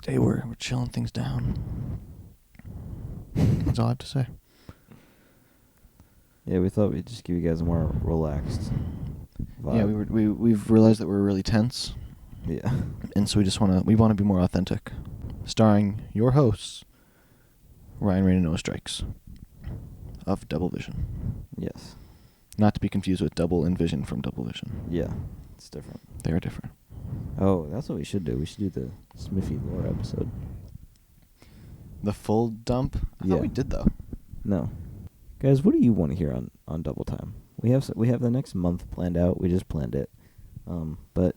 Today we're chilling things down. That's all I have to say. Yeah, we thought we'd just give you guys a more relaxed vibe. Yeah, we've realized that we're really tense. Yeah. And so we want to be more authentic. Starring your hosts, Ryan, Rain, and Noah Strykes of Double Vision. Yes. Not to be confused with Double and Vision from Double Vision. Yeah, it's different. They are different. Oh, that's what we should do. We should do the Smithy lore episode. The full dump? I thought we did, though. No. Guys, what do you want to hear on Double Time? We have the next month planned out. We just planned it. But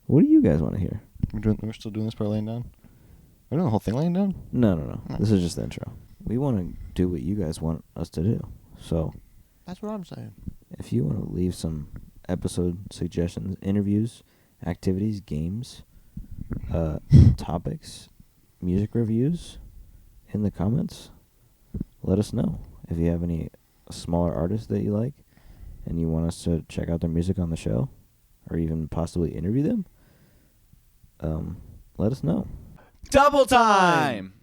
what do you guys want to hear? We're still doing this part laying down? We're doing the whole thing laying down? No. Oh. This is just the intro. We want to do what you guys want us to do. So That's what I'm saying. if you want to leave some episode suggestions, interviews, activities, games, topics, music reviews in the comments, let us know. If you have any smaller artists that you like and you want us to check out their music on the show or even possibly interview them, let us know. Double Time!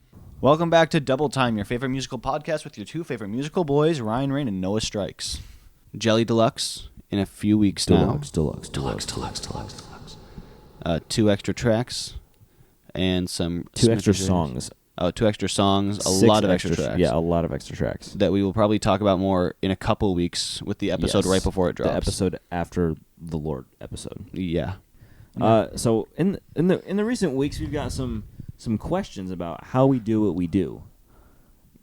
Welcome back to Double Time, your favorite musical podcast with your two favorite musical boys, Ryan Rain and Noah Strykes. Jelly Deluxe in a few weeks now. Deluxe. 2 extra tracks and some... Two extra smashes. songs. Oh, 2 extra songs, a 6 lot of extra tracks. Yeah, a lot of extra tracks. That we will probably talk about more in a couple weeks with the episode right before it drops. The episode after the Lord episode. Yeah. So in the recent weeks, we've got some questions about how we do what we do,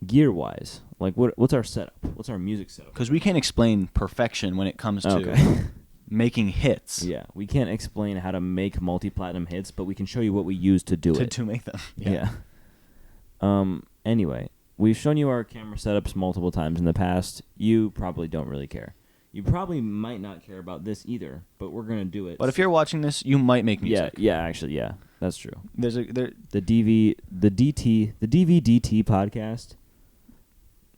gear wise. Like what's our setup? What's our music setup? Because we can't explain perfection when it comes to making hits. Yeah, we can't explain how to make multi-platinum hits, but we can show you what we use to do it. To make them. Yeah. Anyway, we've shown you our camera setups multiple times in the past. You probably don't really care. You probably might not care about this either, but we're gonna do it. But if you're watching this, you might make music. Yeah, actually, that's true. The DVDT podcast,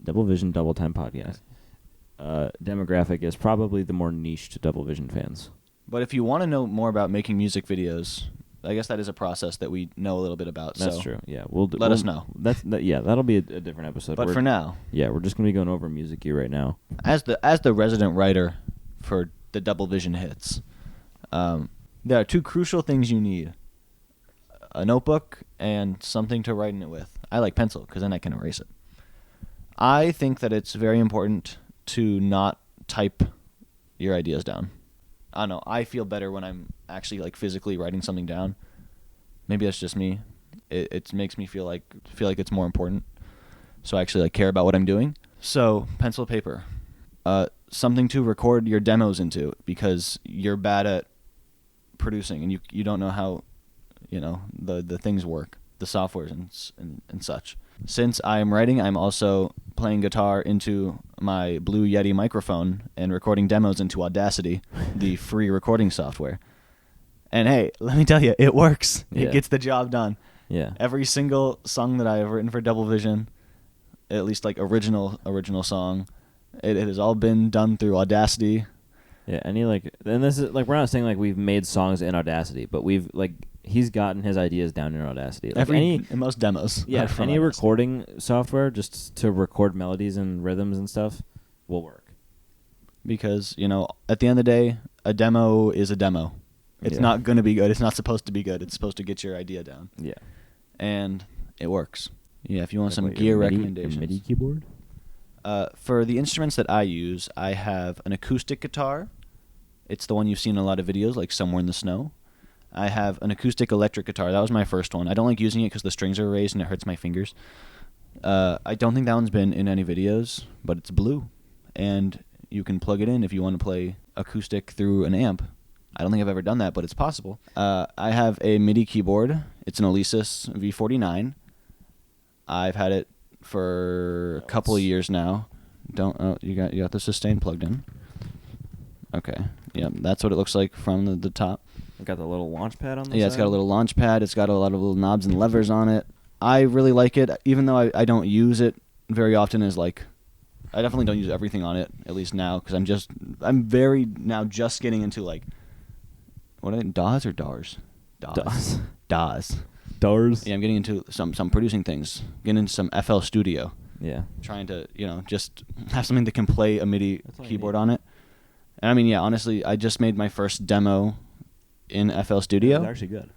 Double Vision Double Time podcast. Demographic is probably the more niched Double Vision fans. But if you want to know more about making music videos, I guess that is a process that we know a little bit about. That's true. Yeah, let us know. That'll be a different episode. But for now, we're just gonna be going over music gear right now. As the resident writer for the Double Vision hits, there are 2 crucial things you need: a notebook and something to write in it with. I like pencil because then I can erase it. I think that it's very important to not type your ideas down. I don't know. I feel better when I'm actually like physically writing something down. Maybe that's just me. It makes me feel like it's more important. So I actually like care about what I'm doing. So pencil, paper, something to record your demos into because you're bad at producing and you don't know how, the things work, the softwares and such. Since I am writing, I'm also playing guitar into my Blue Yeti microphone and recording demos into Audacity, the free recording software. And hey, let me tell you, it works. Yeah. It gets the job done. Yeah. Every single song that I have written for Double Vision, at least like original song, it has all been done through Audacity. Yeah, and this is like we're not saying like we've made songs in Audacity, but we've like he's gotten his ideas down in Audacity. Like in most demos. Yeah, from any Audacity. recording software just to record melodies and rhythms and stuff will work. Because, at the end of the day, a demo is a demo. It's not going to be good. It's not supposed to be good. It's supposed to get your idea down. Yeah. And it works. Yeah, if you want Like some what, gear your recommendations. Midi keyboard? For the instruments that I use, I have an acoustic guitar. It's the one you've seen in a lot of videos, like Somewhere in the Snow. I have an acoustic electric guitar. That was my first one. I don't like using it because the strings are raised and it hurts my fingers. I don't think that one's been in any videos, but it's blue. And you can plug it in if you want to play acoustic through an amp. I don't think I've ever done that, but it's possible. I have a Midi keyboard. It's an Alesis V49. I've had it for a couple of years now. You got the sustain plugged in. Okay. Yeah, that's what it looks like from the top. It got the little launch pad on the side? Yeah, it's got a little launch pad. It's got a lot of little knobs and levers on it. I really like it, even though I don't use it very often as like... I definitely don't use everything on it, at least now, because I'm very now just getting into like... DAWs or DARs? DAWs. DAWs. guitars. Yeah, I'm getting into some producing things. Getting into some FL Studio. Yeah. Trying to, just have something that can play a MIDI keyboard on it. And I mean, yeah, honestly, I just made my first demo in FL Studio. It's actually good.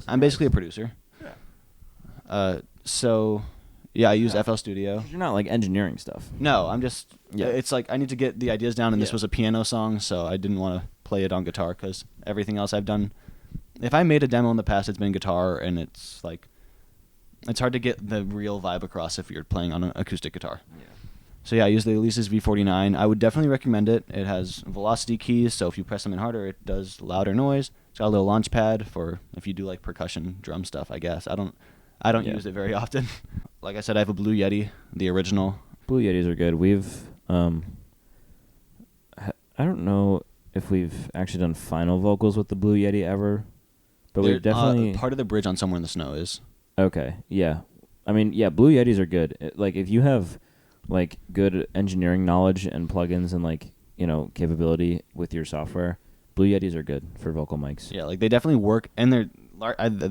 I'm basically a producer. Yeah. So, yeah, I use FL Studio. You're not like engineering stuff. No, I'm just. Yeah. It's like I need to get the ideas down, and this was a piano song, so I didn't want to play it on guitar because everything else I've done. If I made a demo in the past, it's been guitar, and it's like. It's hard to get the real vibe across if you're playing on an acoustic guitar. Yeah. So yeah, I use the Alesis V49. I would definitely recommend it. It has velocity keys, so if you press them in harder, it does louder noise. It's got a little launch pad for if you do like percussion drum stuff, I guess. I don't use it very often. Like I said, I have a Blue Yeti, the original. Blue Yetis are good. We've I don't know if we've actually done final vocals with the Blue Yeti ever, but we've definitely part of the bridge on Somewhere in the Snow is. Okay, yeah. I mean, yeah, Blue Yetis are good. Like, if you have, like, good engineering knowledge and plugins and, like, capability with your software, Blue Yetis are good for vocal mics. Yeah, like, they definitely work, and they're,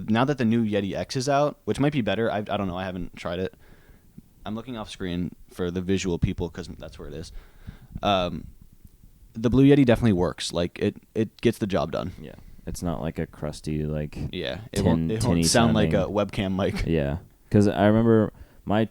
now that the new Yeti X is out, which might be better, I don't know, I haven't tried it. I'm looking off screen for the visual people, because that's where it is. The Blue Yeti definitely works. Like, it gets the job done. Yeah. It's not like a crusty, like, it won't sound like a webcam mic. Yeah, because I remember my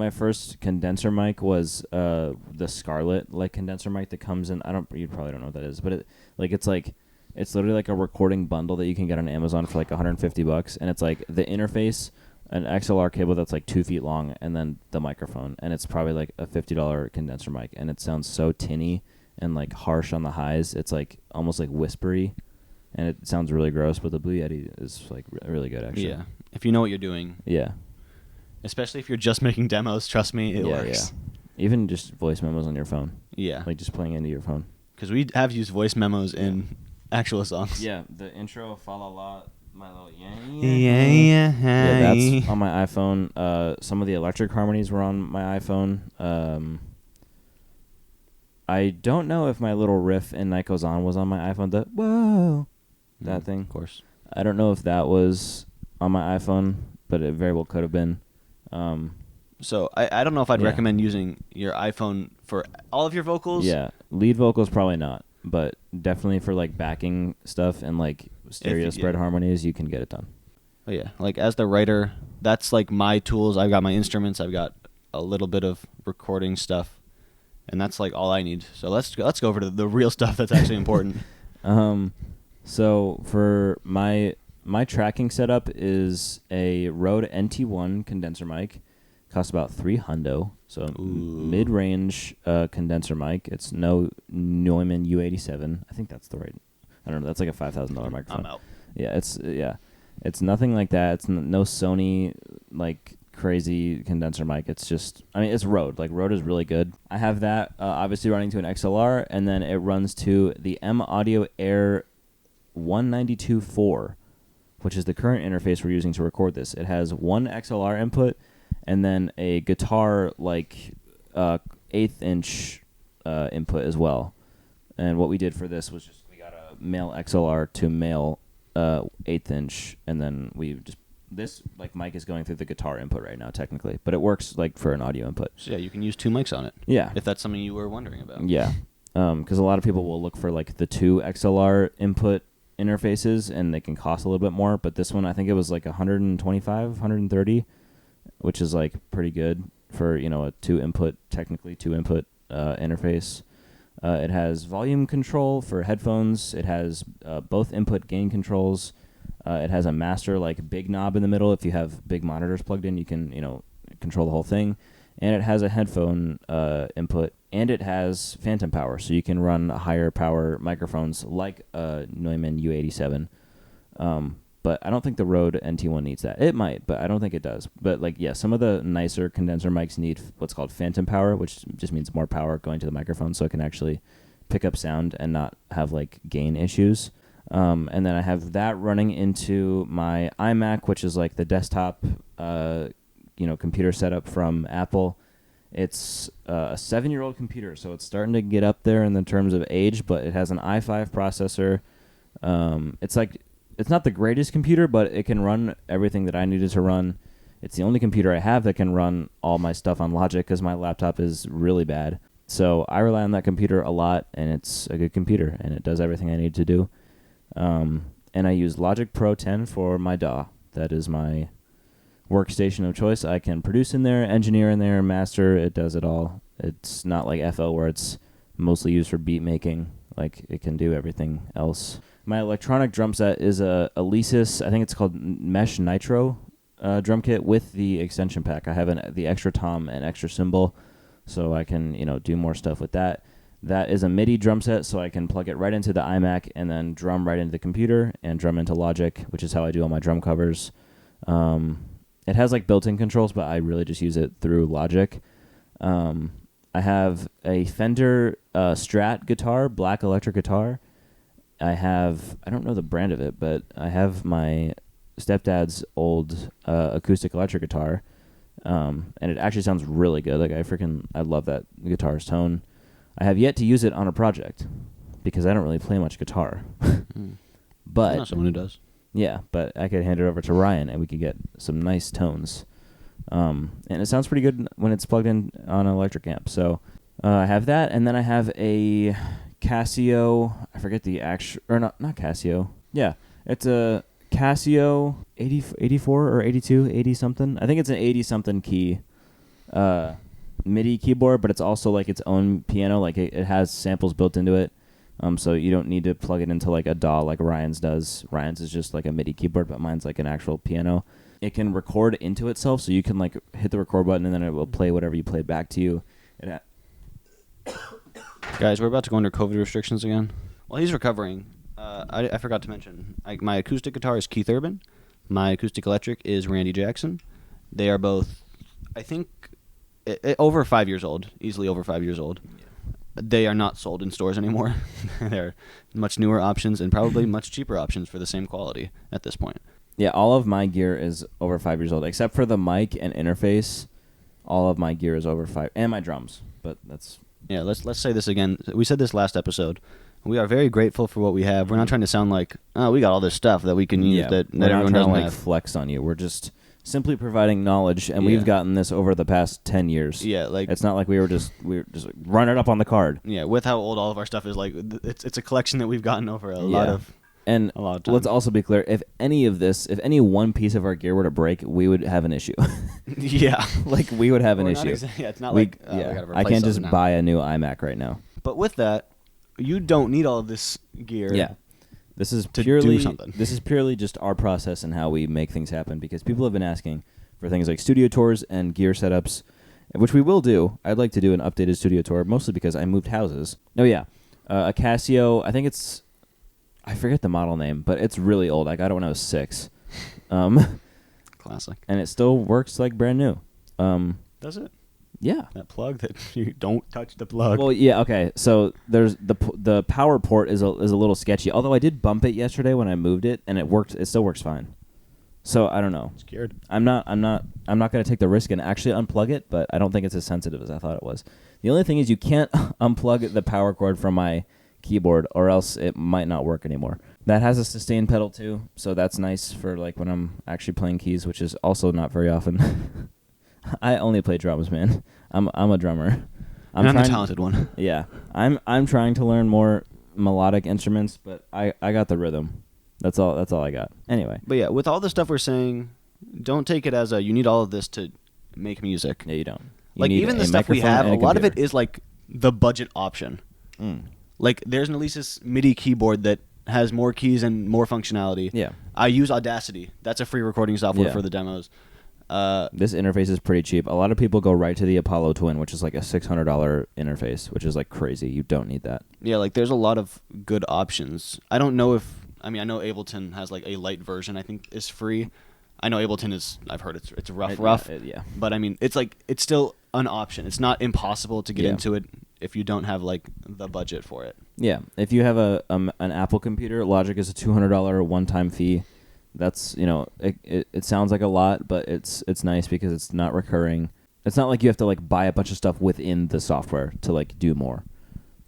first condenser mic was the Scarlett like condenser mic that comes in. You probably don't know what that is, but it's literally like a recording bundle that you can get on Amazon for like $150, and it's like the interface, an XLR cable that's like 2 feet long, and then the microphone, and it's probably like a $50 condenser mic, and it sounds so tinny and like harsh on the highs. It's like almost like whispery. And it sounds really gross, but the Blue Yeti is like really good, actually. Yeah, if you know what you're doing. Yeah. Especially if you're just making demos, trust me, it works. Yeah. Even just voice memos on your phone. Yeah. Like just playing into your phone. Because we have used voice memos in actual songs. Yeah, the intro, fa la la, my little yeah. Yeah, that's on my iPhone. Some of the electric harmonies were on my iPhone. I don't know if my little riff in Night Goes On was on my iPhone. The whoa. That thing. Of course. I don't know if that was on my iPhone, but it very well could have been. So I don't know if I'd recommend using your iPhone for all of your vocals. Yeah, lead vocals probably not, but definitely for like backing stuff and like stereo spread harmonies, you can get it done. Oh yeah, like as the writer, that's like my tools. I've got my instruments. I've got a little bit of recording stuff, and that's like all I need. So let's go over to the real stuff that's actually important. So for my tracking setup is a Rode Nt1 condenser mic. Costs about $300. So mid-range condenser mic. It's no Neumann U87. I think that's the right. I don't know. That's like a $5,000 microphone. I'm out. Yeah, it's nothing like that. It's no Sony like crazy condenser mic. It's just, I mean, it's Rode. Like Rode is really good. I have that obviously running to an XLR, and then it runs to the M Audio Air 192.4, which is the current interface we're using to record this. It has one XLR input and then a guitar like 1/8 inch input as well. And what we did for this was just we got a male XLR to male 1/8 inch, and then we just this like mic is going through the guitar input right now technically, but it works like for an audio input. So yeah, you can use two mics on it. Yeah, if that's something you were wondering about. Yeah, because a lot of people will look for like the two XLR input interfaces, and they can cost a little bit more. But this one, I think it was like 125, 130, which is like pretty good for a two input interface. It has volume control for headphones. It has both input gain controls. It has a master like big knob in the middle. If you have big monitors plugged in, you can control the whole thing. And it has a headphone input, and it has phantom power, so you can run higher power microphones like a Neumann U87. But I don't think the Rode Nt1 needs that. It might, but I don't think it does. But some of the nicer condenser mics need what's called phantom power, which just means more power going to the microphone, so it can actually pick up sound and not have like gain issues. And then I have that running into my iMac, which is like the desktop computer setup from Apple. It's a 7-year-old computer, so it's starting to get up there in the terms of age, but it has an i5 processor. it's not the greatest computer, but it can run everything that I needed to run. It's the only computer I have that can run all my stuff on Logic because my laptop is really bad. So I rely on that computer a lot, and it's a good computer, and it does everything I need to do. And I use Logic Pro 10 for my DAW. That is my workstation of choice. I can produce in there, engineer in there, master. It does it all. It's not like FL where it's mostly used for beat making. Like, it can do everything else. My electronic drum set is a Alesis, I think it's called Mesh Nitro drum kit with the extension pack. I have the extra tom and extra cymbal, so I can do more stuff with that. That is a MIDI drum set, so I can plug it right into the iMac and then drum right into the computer and drum into Logic, which is how I do all my drum covers. It has like built-in controls, but I really just use it through Logic. I have a Fender Strat guitar, black electric guitar. I don't know the brand of it, but I have my stepdad's old acoustic electric guitar, and it actually sounds really good. Like I love that guitar's tone. I have yet to use it on a project because I don't really play much guitar. But I know someone who does. Yeah, but I could hand it over to Ryan and we could get some nice tones. And it sounds pretty good when it's plugged in on an electric amp. So I have that, and then I have a Casio. I forget the actual, or not Casio. Yeah, it's a Casio 84 or 82, 80 something. I think it's an 80 something key MIDI keyboard, but it's also like its own piano. Like it has samples built into it. So you don't need to plug it into like a DAW like Ryan's does. Ryan's is just like a MIDI keyboard, but mine's like an actual piano. It can record into itself, so you can like hit the record button and then it will play whatever you played back to you. Guys, we're about to go under COVID restrictions again. While he's recovering, I forgot to mention, my acoustic guitar is Keith Urban. My acoustic electric is Randy Jackson. They are both, I think, over 5 years old, easily over 5 years old. Yeah. They are not sold in stores anymore. They're much newer options and probably much cheaper options for the same quality at this point. Yeah, all of my gear is over 5 years old, except for the mic and interface. All of my gear is over 5, and my drums. But that's Let's say this again. We said this last episode. We are very grateful for what we have. We're not trying to sound like, oh, we got all this stuff that we can use that everyone doesn't have. Flex on you. We're just simply providing knowledge, and we've gotten this over the past 10 years. Yeah, like it's not like we were just run it up on the card. Yeah, with how old all of our stuff is, like it's a collection that we've gotten over a lot of time. Let's also be clear: if any one piece of our gear were to break, we would have an issue. Yeah, like we would have an issue. It's not like I can't just buy a new iMac right now. But with that, you don't need all of this gear. Yeah. This is purely just our process and how we make things happen, because people have been asking for things like studio tours and gear setups, which we will do. I'd like to do an updated studio tour, mostly because I moved houses. Oh, yeah. A Casio, I forget the model name, but it's really old. I got it when I was 6. Classic. And it still works like brand new. Does it? Yeah. That plug that you don't touch the plug. Well, yeah, okay. So there's the power port is a little sketchy. Although I did bump it yesterday when I moved it, and it worked. It still works fine. So I don't know. Scared. I'm not going to take the risk and actually unplug it, but I don't think it's as sensitive as I thought it was. The only thing is you can't unplug the power cord from my keyboard, or else it might not work anymore. That has a sustain pedal too, so that's nice for like when I'm actually playing keys, which is also not very often. I only play drums, man. I'm a drummer. I'm the talented one. Yeah, I'm trying to learn more melodic instruments, but I got the rhythm. That's all I got. Anyway. But yeah, with all the stuff we're saying, don't take it as you need all of this to make music. Yeah, you don't. Like even the stuff we have, a lot of it is like the budget option. Like there's an Alesis MIDI keyboard that has more keys and more functionality. Yeah. I use Audacity. That's a free recording software for the demos. This interface is pretty cheap. A lot of people go right to the Apollo Twin, which is like a $600 interface, which is like crazy. You don't need that. Yeah, like there's a lot of good options. I don't know I know Ableton has like a light version I think is free. I know Ableton is, I've heard it's rough. Yeah. But I mean, it's still an option. It's not impossible to get into it if you don't have like the budget for it. Yeah. If you have an Apple computer, Logic is a $200 one-time fee. That's, it sounds like a lot, but it's nice because it's not recurring. It's not like you have to like buy a bunch of stuff within the software to like do more.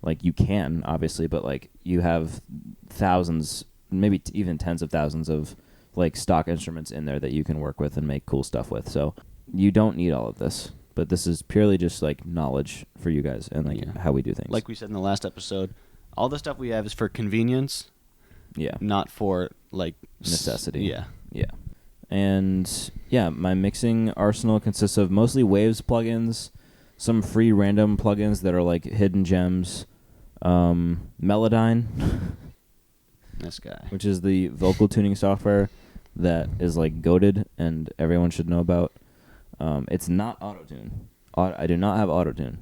Like you can, obviously, but like you have thousands maybe even tens of thousands of like stock instruments in there that you can work with and make cool stuff with. So you don't need all of this, but this is purely just like knowledge for you guys and like how we do things. Like we said in the last episode, all the stuff we have is for convenience. Yeah. Not for like necessity. Yeah. Yeah. And yeah, my mixing arsenal consists of mostly Waves plugins, some free random plugins that are like hidden gems, Melodyne, this guy, which is the vocal tuning software that is like goated and everyone should know about. It's not autotune. I do not have autotune.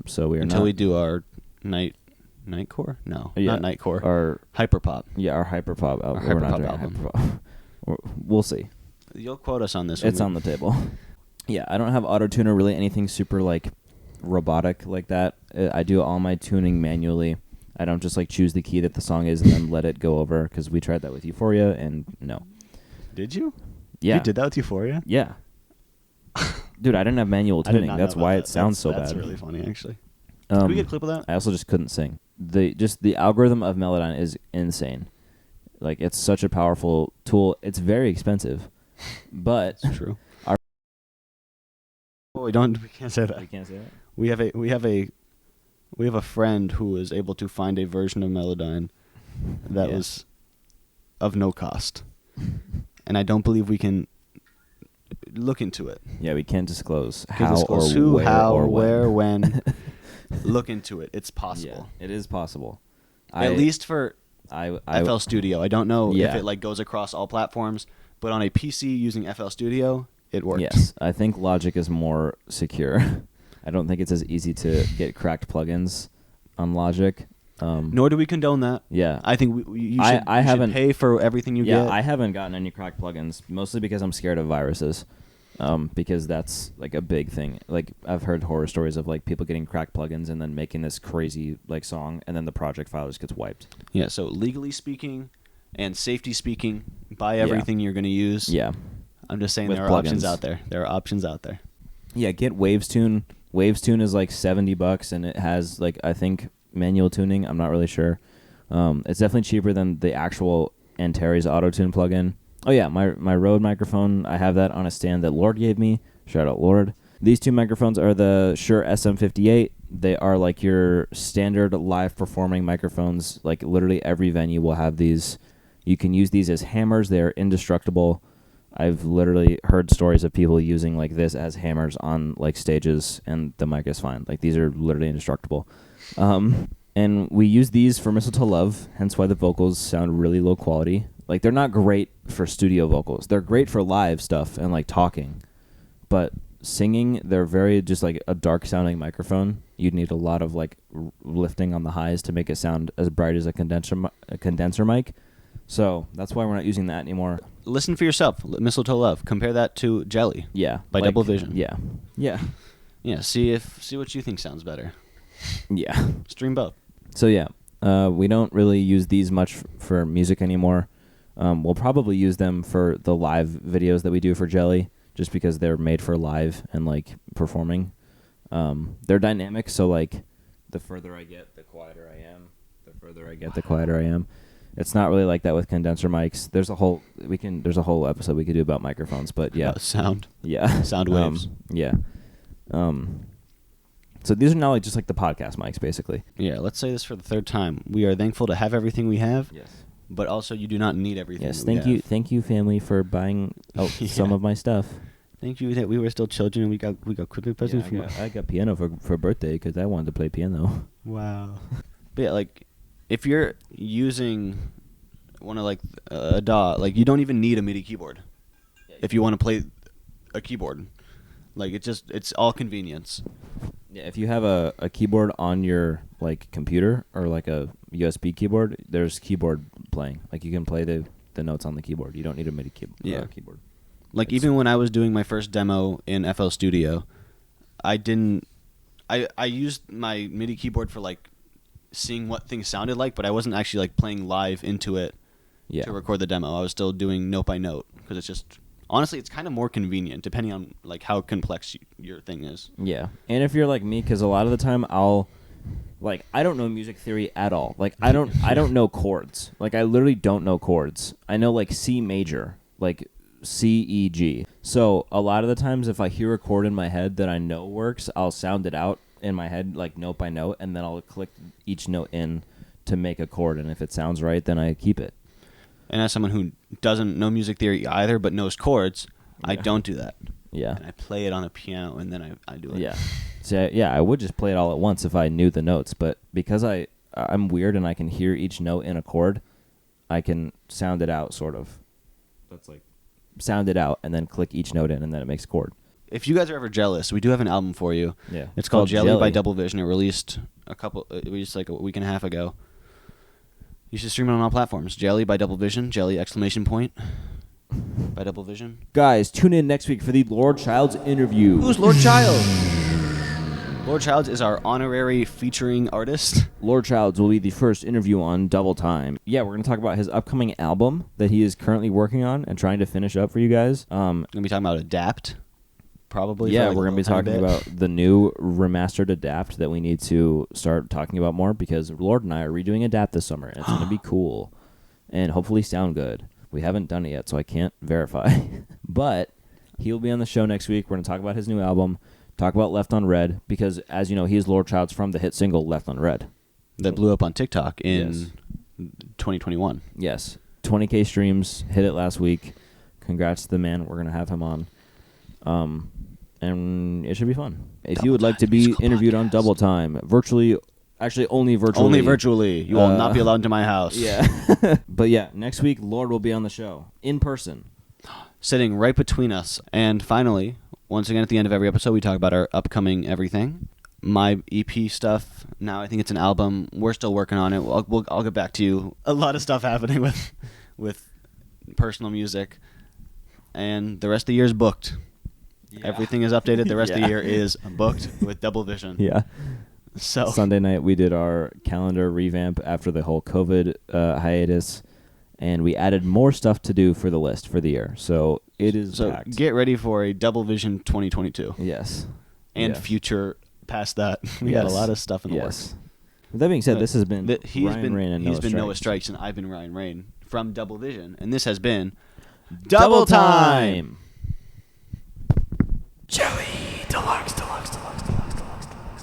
So we are until not we do our Nightcore? No, yeah, not Nightcore. Our Hyperpop. Yeah, our Hyperpop album. Our We're not Hyperpop doing album. Hyperpop. We'll see. You'll quote us on this. It's on the table. Yeah, I don't have autotune or really anything super like robotic like that. I do all my tuning manually. I don't just like choose the key that the song is and then let it go over, because we tried that with Euphoria and no. Did you? Yeah. You did that with Euphoria? Yeah. Dude, I didn't have manual I did tuning. not That's know why about it that. sounds so bad. That's really funny, actually. Can we get a clip of that? I also just couldn't sing. The algorithm of Melodyne is insane. Like, it's such a powerful tool. It's very expensive, but It's true. We can't say that. we can't say that. We have a friend who was able to find a version of Melodyne that Yeah. was of no cost, and I don't believe we can look into it. Yeah, we can't disclose Can't how disclose or who, where how, or where, when. when. Look into it. It's possible. Yeah, it is possible. At least for I FL Studio. I don't know if Yeah. it like goes across all platforms, but on a PC using FL Studio, it works. Yes, I think Logic is more secure. I don't think it's as easy to get cracked plugins on Logic. Nor do we condone that. Yeah, I think you should, I you haven't should pay for everything you yeah, get. I haven't gotten any cracked plugins, mostly because I'm scared of viruses. Because that's like a big thing. Like, I've heard horror stories of like people getting cracked plugins and then making this crazy like song, and then the project file just gets wiped. Yeah, so legally speaking and safety speaking, buy everything you're going to use. Yeah, I'm just saying With there are options plugins. out there. There are options out there. yeah. Get Wavestune. Wavestune is like $70, and it has like, I think, manual tuning. I'm not really sure. It's definitely cheaper than the actual Antares Auto-Tune plugin. Oh yeah, my Rode microphone, I have that on a stand that Lord gave me. Shout out Lord. These two microphones are the Shure SM58. They are like your standard live performing microphones. Like, literally every venue will have these. You can use these as hammers. They are indestructible. I've literally heard stories of people using like this as hammers on like stages, and the mic is fine. Like, these are literally indestructible. And we use these for Mistletoe Love, hence why the vocals sound really low quality. Like, they're not great for studio vocals. They're great for live stuff and like talking, but singing, they're very just like a dark sounding microphone. You'd need a lot of like lifting on the highs to make it sound as bright as a condenser mic. So that's why we're not using that anymore. Listen for yourself. Mistletoe Love. Compare that to Jelly. Yeah, By like, Double Vision. Yeah, yeah, Yeah, see what you think sounds better. yeah. Stream both. So yeah, we don't really use these much for music anymore. We'll probably use them for the live videos that we do for Jelly, just because they're made for live and like performing. They're dynamic, so like the further I get, the quieter I am. The further I get, the quieter I am. It's not really like that with condenser mics. There's a whole episode we could do about microphones, but yeah, Sound. yeah, Sound waves. Yeah. So these are now like just like the podcast mics, basically. Yeah, let's say this for the third time. We are thankful to have everything we have. Yes. But also, you do not need everything. Yes, that we have. thank you, family, for buying some Yeah. of my stuff. Thank you that we were still children and we got Christmas presents from. I got piano for birthday because I wanted to play piano. Wow. But yeah, like, if you're using one of like a DAW, like, you don't even need a Midi keyboard if you want to play a keyboard. Like, it's all convenience. Yeah, if you have a keyboard on your like computer or like a USB keyboard, there's keyboard playing. Like, you can play the notes on the keyboard. You don't need a Midi keyboard. Like, even when I was doing my first demo in FL Studio, I used my MIDI keyboard for like seeing what things sounded like, but I wasn't actually like playing live into it to record the demo. I was still doing note by note because it's just, honestly, it's kind of more convenient depending on like how complex your thing is. Yeah, and if you're like me, because a lot of the time I'll Like, I don't know music theory at all. Like, I don't know chords. Like, I literally don't know chords. I know, like, C major, like C, E, G. So a lot of the times if I hear a chord in my head that I know works, I'll sound it out in my head, like note by note, and then I'll click each note in to make a chord. And if it sounds right, then I keep it. And as someone who doesn't know music theory either but knows chords, I don't do that. Yeah. And I play it on a piano, and then I do it. Yeah. See, I would just play it all at once if I knew the notes, but because I'm weird and I can hear each note in a chord, I can sound it out, sort of. That's like sound it out and then click each note in, and then it makes a chord. If you guys are ever jealous, we do have an album for you. Yeah. It's called Jelly by Double Vision. It released like a week and a half ago. You should stream it on all platforms. Jelly by Double Vision. Jelly ! By Double Vision. Guys, tune in next week for the Lord Childs interview. Who's Lord Child? Lord Childs is our honorary featuring artist. Lord Childs will be the first interview on Double Time. Yeah, we're going to talk about his upcoming album that he is currently working on and trying to finish up for you guys. We're going to be talking about Adapt, probably. Yeah, we're going to be talking about the new remastered Adapt that we need to start talking about more, because Lord and I are redoing Adapt this summer, and it's going to be cool and hopefully sound good. We haven't done it yet, so I can't verify. But he'll be on the show next week. We're going to talk about his new album, talk about Left on Red, because, as you know, he's Lord Childs from the hit single Left on Red. That blew up on TikTok in 2021. Yes. 20K streams, hit it last week. Congrats to the man. We're going to have him on. And it should be fun. If you would like to be interviewed on Double Time, virtually, actually only virtually. Only virtually. You will not be allowed into my house. Yeah. But yeah, next week, Lord will be on the show, in person. Sitting right between us. And finally, once again at the end of every episode, we talk about our upcoming everything. My EP stuff, now I think it's an album. We're still working on it. I'll get back to you. A lot of stuff happening with personal music. And the rest of the year is booked. Yeah. Everything is updated. The rest of the year is booked with Double Vision. Yeah. So Sunday night we did our calendar revamp after the whole COVID hiatus, and we added more stuff to do for the list for the year. So it is packed. Get ready for a Double Vision 2022. Yes. And future past that. We got a lot of stuff in the works. With that being said, this has been Ryan Rain and he's been Noah Noah Strykes, and I've been Ryan Rain from Double Vision, and this has been Double Time. Joey Deluxe.